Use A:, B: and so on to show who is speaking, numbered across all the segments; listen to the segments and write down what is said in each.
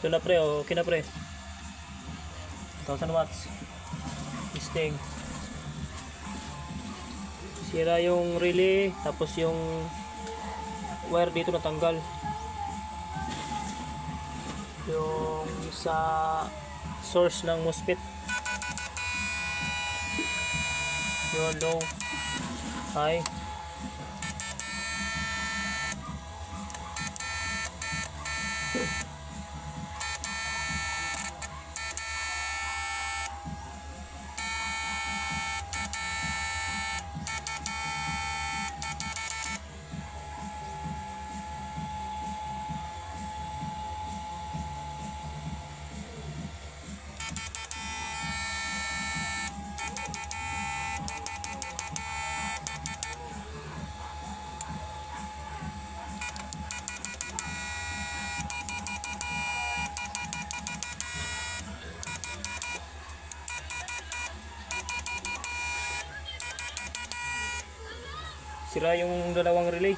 A: Ito na pre, oh. Okay na pre. 1000 watts. Testing. Sira yung relay, tapos yung wire dito natanggal. Yung sa source ng MOSFET. Yun, low, high. Sira yung dalawang relay.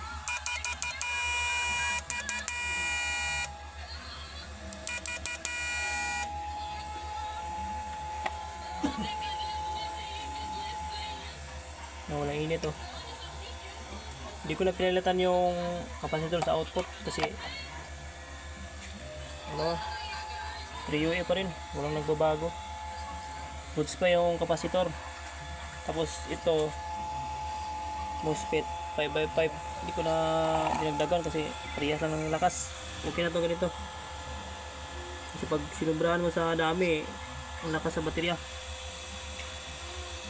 A: Nawala init oh. Hindi ko na pinalitan yung capacitor sa output kasi ano, 3UA pa rin, walang nagbabago. Goods pa yung capacitor. Tapos ito MOSFET 5x5, hindi ko na dinagdagan kasi parehas lang ng lakas. Okay na to ganito kasi pag sinubrahan mo sa dami ang lakas sa baterya.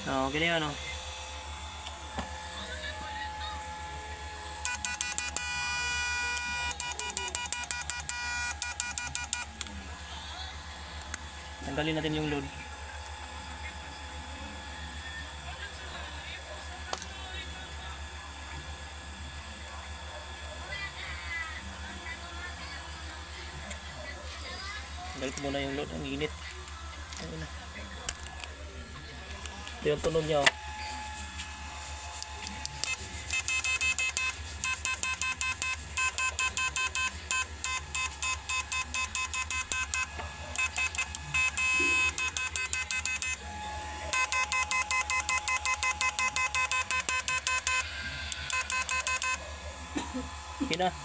A: Okay na yan oh. Tanggalin natin yung load. Tanggalin muna yung load, ang init. Ayun na. Ito yung tunog niya oh. Okay na.